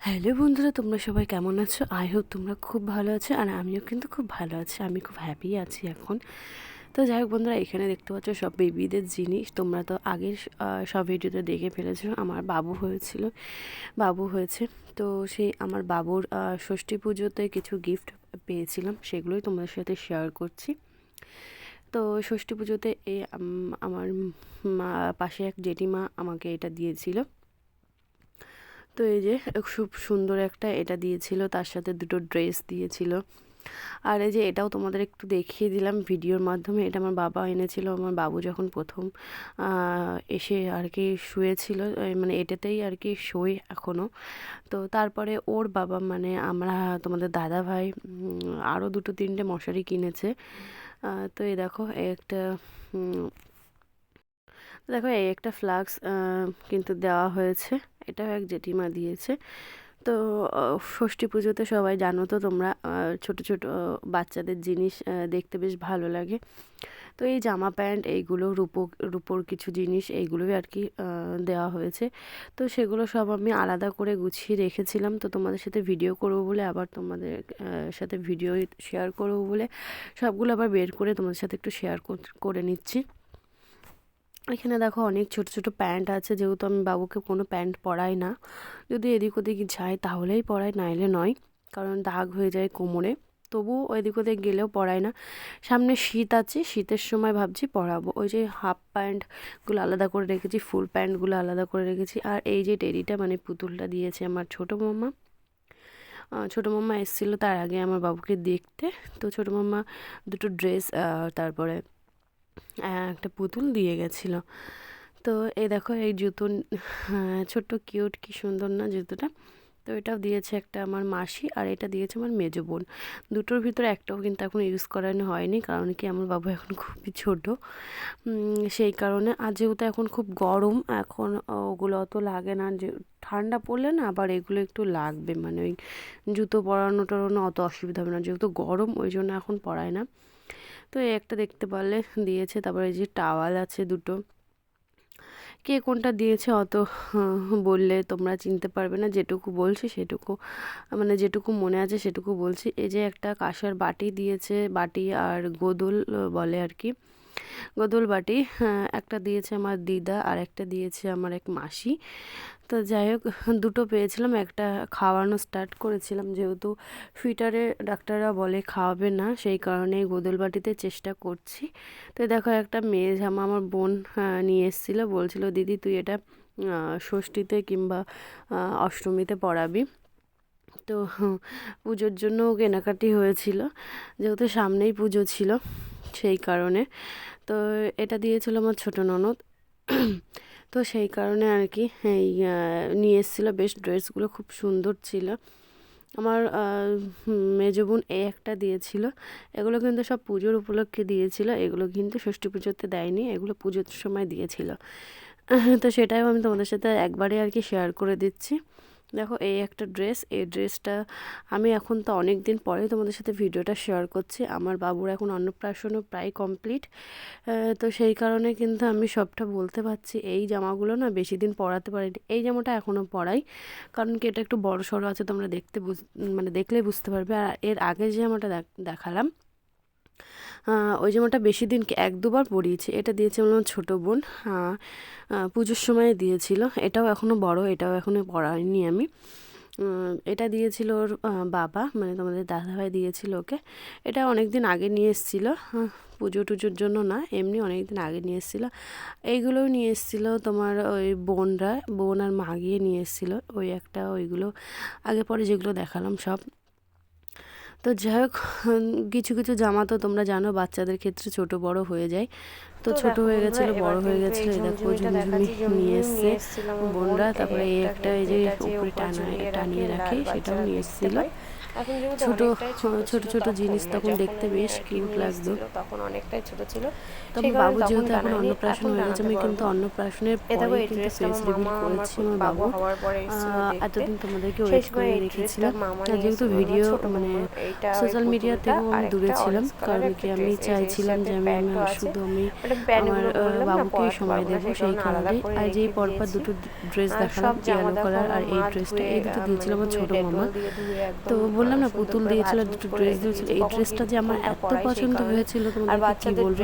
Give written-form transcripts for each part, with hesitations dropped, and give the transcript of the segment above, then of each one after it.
Hello বন্ধুরা, তোমরা সবাই কেমন আছো? আই হোপ তোমরা খুব ভালো আছো, আর আমিও কিন্তু খুব ভালো আছি। আমি খুব হ্যাপি আছি এখন। তো যাই হোক বন্ধুরা, এখানে দেখতে পাচ্ছ সব বেবিদের জিনিস। তোমরা তো আগের সব ভিডিওতে দেখে ফেলেছো। আমার বাবু হয়েছে। তো সেই আমার বাবুর ষষ্ঠী পুজোতে কিছু গিফট পেয়েছিলাম, সেগুলোই তোমাদের সাথে শেয়ার করছি। তো ষষ্ঠী পুজোতে আমার পাশে এক জেঠিমা আমাকে এটা দিয়েছিল। তো এই যে খুব সুন্দর একটা এটা দিয়েছিল, তার সাথে দুটো ড্রেস দিয়েছিল। আর এই যে এটাও তোমাদের একটু দেখিয়ে দিলাম ভিডিওর মাধ্যমে। এটা আমার বাবা এনেছিল আমার বাবু যখন প্রথম এসে আর কি শুয়েছিল, মানে এটাতেই আর কি শোয় এখনও। তো তারপরে ওর বাবা মানে আমরা তোমাদের দাদা ভাই আরও দুটো তিনটে মশারি কিনেছে। তো এই দেখো একটা দেখো এই একটা ফ্লাক্স কিন্তু দেওয়া হয়েছে। এটাও এক জেঠিমা দিয়েছে। তো ষষ্ঠী পুজোতে সবাই জানো তো তোমরা, ছোট ছোট বাচ্চাদের জিনিস দেখতে বেশ ভালো লাগে। তো এই জামা প্যান্ট এইগুলো রূপোর কিছু জিনিস এইগুলোই আর কি দেওয়া হয়েছে। তো সেগুলো সব আমি আলাদা করে গুছিয়ে রেখেছিলাম। তো তোমাদের সাথে ভিডিও করবো বলে, আবার তোমাদের সাথে ভিডিও শেয়ার করবো বলে সবগুলো আবার বের করে তোমাদের সাথে একটু শেয়ার করে নিচ্ছি। এখানে দেখো অনেক ছোট ছোট প্যান্ট আছে, যেহেতু আমি বাবুকে কোনো প্যান্ট পরাই না। যদি এদিক ওদিক যাই তাহলেই পরাই, নাইলে নয়, কারণ দাগ হয়ে যায় কোমরে। তবুও এদিক ওদিক গেলেও পরাই না। সামনে শীত আছে, শীতের সময় ভাবছি পরাবো। ওই যে হাফ প্যান্টগুলো আলাদা করে রেখেছি, ফুল প্যান্টগুলো আলাদা করে রেখেছি। আর এই যে টেডিটা মানে পুতুলটা দিয়েছে আমার ছোটো মাম্মা এসেছিলো তার আগে আমার বাবুকে দেখতে। তো ছোটো মাম্মা দুটো ড্রেস তারপরে একটা পুতুল দিয়ে গেছিলো। তো এই দেখো এই জুতো, ছোট্ট কিউট, কি সুন্দর না জুতোটা। তো এটাও দিয়েছে একটা আমার মাসি, আর এটা দিয়েছে আমার মেজো বোন। দুটোর ভিতরে একটাও কিন্তু এখন ইউজ করানো হয়নি, কারণ কি আমার বাবু এখন খুবই ছোট। সেই কারণে। আর যেহেতু এখন খুব গরম, এখন ওগুলো অত লাগে না। যে ঠান্ডা পড়লে না আবার এগুলো একটু লাগবে, মানে ওই জুতো পরানো টরানো অত অসুবিধা হবে না, যেহেতু গরম ওই জন্য এখন পরায় না। তো এই একটা দেখতে পারলে দিয়েছে। তারপরে এই যে টাওয়াল আছে দুটো। কে কোনটা দিয়েছে অত বললে তোমরা চিনতে পারবে না, যেটুকু বলছি সেটুকু, মানে যেটুকু মনে আছে সেটুকু বলছি। এই যে একটা কাঁসার বাটি দিয়েছে, বাটি আর গোদল বলে আর কি, গোদল বাটি। একটা দিয়েছে আমার দিদা, আর একটা দিয়েছে আমার এক মাসি। তো যাই হোক, দুটো পেয়েছিলাম। একটা খাওয়ানো স্টার্ট করেছিলাম, যেহেতু ফিটারে ডাক্তাররা বলে খাওয়াবে না, সেই কারণে গোদল বাটিতে চেষ্টা করছি। তো দেখো একটা মেয়ে জামা আমার বোন নিয়ে এসেছিলো, বলছিল দিদি তুই এটা ষষ্ঠীতে কিংবা অষ্টমীতে পরাবি। তো পুজোর জন্য কেনাকাটি হয়েছিল, যেহেতু সামনেই পুজো ছিল সেই কারণে। তো এটা দিয়েছিল আমার ছোটো ননদ। তো সেই কারণে আর কি এই নিয়ে এসেছিলো। বেশ ড্রেসগুলো খুব সুন্দর ছিল। আমার মেজো বোন এই একটা দিয়েছিল। এগুলো কিন্তু সব পুজোর উপলক্ষে দিয়েছিল, এগুলো কিন্তু ষষ্ঠী পুজোতে দেয়নি, এগুলো পুজোর সময় দিয়েছিল। তো সেটাও আমি তোমাদের সাথে একবারে আর কি শেয়ার করে দিচ্ছি। দেখো এই একটা ড্রেস, এই ড্রেসটা আমি এখন তো অনেক দিন পরে তোমাদের সাথে ভিডিওটা শেয়ার করছি। আমার বাবুর এখন অন্নপ্রাশনও প্রায় কমপ্লিট। তো সেই কারণে কিন্তু আমি সবটা বলতে পারছি। এই জামাগুলো না বেশি দিন পরাতে পারিনি, এই জামাটা এখনও পরাই, কারণ কি এটা একটু বড় সড়ো আছে, তোমরা মানে দেখলেই বুঝতে পারবে। আর এর আগে যে জামাটা দেখালাম, ওই জামাটা বেশি দিন এক দুবার পরিয়েছি। এটা দিয়েছে আমার ছোটো বোন, পুজোর সময় দিয়েছিল। এটাও এখনও বড়, এটাও এখনও পরাইনি আমি। এটা দিয়েছিল ওর বাবা, মানে তোমাদের দাদাভাই দিয়েছিল ওকে। এটা অনেক দিন আগে নিয়ে এসেছিলো, পুজো টুজোর জন্য না, এমনি অনেক দিন আগে নিয়ে এসেছিলো। এইগুলোও নিয়ে এসেছিলো তোমার ওই বোন আর মা গিয়ে নিয়ে এসেছিলো। ওই একটা ওইগুলো আগে পরে যেগুলো দেখালাম সব। তো যাই হোক, কিছু কিছু জামা তো তোমরা জানো বাচ্চাদের ক্ষেত্রে ছোট বড় হয়ে যায়। তো ছোট হয়ে গেছিলো, বড় হয়ে গেছিলো। এই দেখো ঝুমঝুমি নিয়ে এসছে বোনরা। তারপরে এই একটা এই যে উপরে টানিয়ে রাখে সেটাও নিয়ে এসেছিলো। ছোট ছোট ছোট জিনিস তখন দেখতে বেশ কিউট লাগতো। তখন অনেকটাই ছোট ছিল। তো আমার বাবু যেহেতু এখন অন্নপ্রাশন হয়ে গেছে, আমি কিন্তু অন্নপ্রাশনের পরে কিন্তু ফেস রিভিল করেছি আমার বাবু। এতদিন তোমাদেরকে ওয়েট করে রেখেছিলাম, আর যেহেতু ভিডিও মানে সোশ্যাল মিডিয়া থেকেও আমি দূরে ছিলাম, কারণ কি আমি চাইছিলাম যে আমি শুধু আমি আমার বাবুকেই সময় দেবো সেই কারণে। আর যেই পরপর দুটো ড্রেস দেখালাম, ইয়েলো কালার আর এই ড্রেসটা, এই দুটো দিয়েছিল আমার ছোটো মামা। তো বললাম না পুতুল দিয়েছিল, দুটো ড্রেস দিয়েছিল। এই ড্রেসটা যে আমার এত পছন্দ হয়েছিল তোমাদেরকে কি বলবো,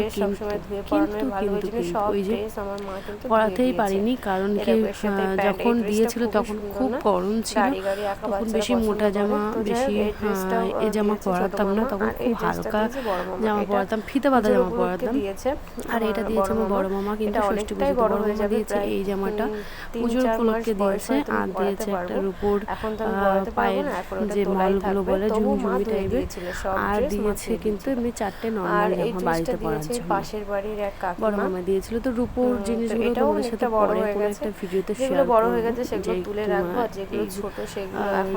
কিন্তু ওই যে পরাতেই পারিনি, কারণ কি যখন দিয়েছিল তখন খুব গরম ছিল, তখন বেশি মোটা জামা বেশি এ জামা পরাতাম না, তখন খুব হালকা জামা পরাতাম, ফিতে বাঁধা জামা পরাতাম। আর এটা দিয়েছে আমার বড় মামা, কিন্তু ষষ্ঠী পুজোতে বড় মামা দিয়েছে এই জামাটা, পুজোর উপলক্ষে দিয়েছে। আর দিয়েছে একটা রূপোর পায়ের যে মলগুলো বলে ঝুমঝুমি টাইপের, আর দিয়েছে কিন্তু এমনি 4টে নর্মাল জামা বাড়িতে পরার জন্য। বড় মামা দিয়েছিল। তো রূপোর জিনিসগুলো তোমাদের সাথে পরে কোনো একটা ভিডিওতে শেয়ার করবো,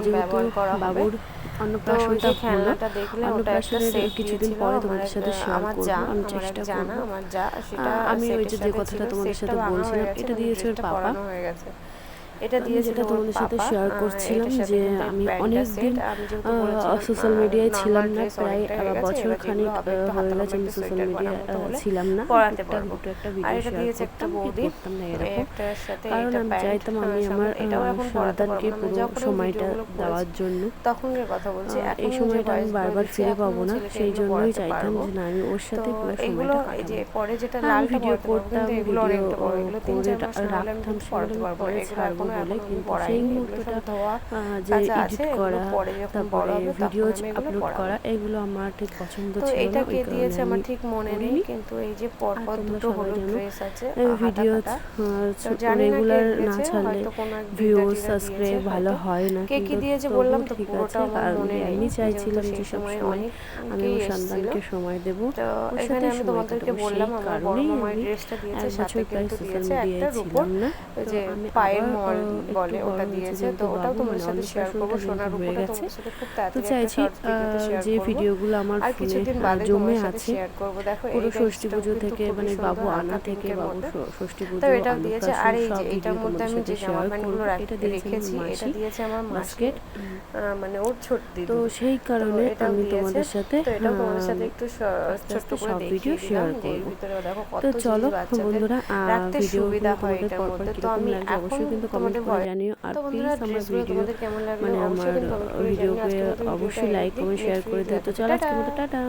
যেহেতু বাবুর অন্নপ্রাশনটা হলো, অন্নপ্রাশনের কিছুদিন পরে তোমাদের সাথে শেয়ার করবো, আমি চেষ্টা করবো। আমি ওই যে কথাটা তোমাদের সাথে বলছিলাম, এটা দিয়েছে ওর পাপা। এটা দিয়ে যেটা তোমাদের সাথে শেয়ার করছিলাম যে আমি অনেক দিন সোশ্যাল মিডিয়ায় ছিলাম না, প্রায় বছর খানিক হয়ে গেছে আমি সোশ্যাল মিডিয়ায় ছিলাম না। দুটো একটা ভিডিও শেয়ার করতাম না এরকম, কারণ আমি চাইতাম আমি আমার সন্তানকে পুরো সময়টা দেওয়ার জন্য। এই সময়টা আমি বারবার ফিরে পাবো না, সেই জন্যই চাইতাম যে না আমি ওর সাথে পুরো সময়টা কাটাবো। আমি ভিডিও করতাম, ভিডিও করে রাখতাম, সেগুলো পরে ছাড়বো বলে, কিন্তু সেই মুহূর্তটা যে এডিট করা, তারপরে ভিডিও আপলোড করা, এগুলো আমার ঠিক পছন্দ ছিল না, ওই কারণে আমি করিনি। আর তোমরা সবাই জানো ভিডিও রেগুলার না ছাড়লে ভিউজ সাবস্ক্রাইব ভালো হয় না, কিন্তু তবুও ঠিক আছে, কারণ আমি চাইছিলাম যে সব সময় আমি আমার সন্তানকে সময় দেবো, ওর সাথে সময় কাটাবো, সেই কারণেই আমি 1 বছর প্রায় সোশ্যাল মিডিয়ায় ছিলাম না। তো আমি আবার বলে ওটা দিয়েছে, তো ওটাও তোমাদের সাথে শেয়ার করবো। সোনার হয়ে গেছে, তো চাইছি যে ভিডিওগুলো আমার ফোনে জমে আছে পুরো ষষ্ঠী পুজো থেকে, মানে বাবু আনা থেকে বাবু ষষ্ঠী পুজো, অন্নপ্রাশন, সব ভিডিও তোমাদের সাথে শেয়ার করবো। এটা দিয়েছে আমার বাস্কেট, তো সেই কারণে আমি তোমাদের সাথে সব ভিডিও শেয়ার করবো। তো চলো বন্ধুরা, ভিডিও তোমাদের পরপর কিরকম লাগছে অবশ্যই কিন্তু কমেন্ট করে জানিও। আর প্লিজ আমার ভিডিও মানে আমার ভিডিওকে অবশ্যই লাইক কমেন্ট শেয়ার করে দিও। তো চলো আজকের মতো টাটা।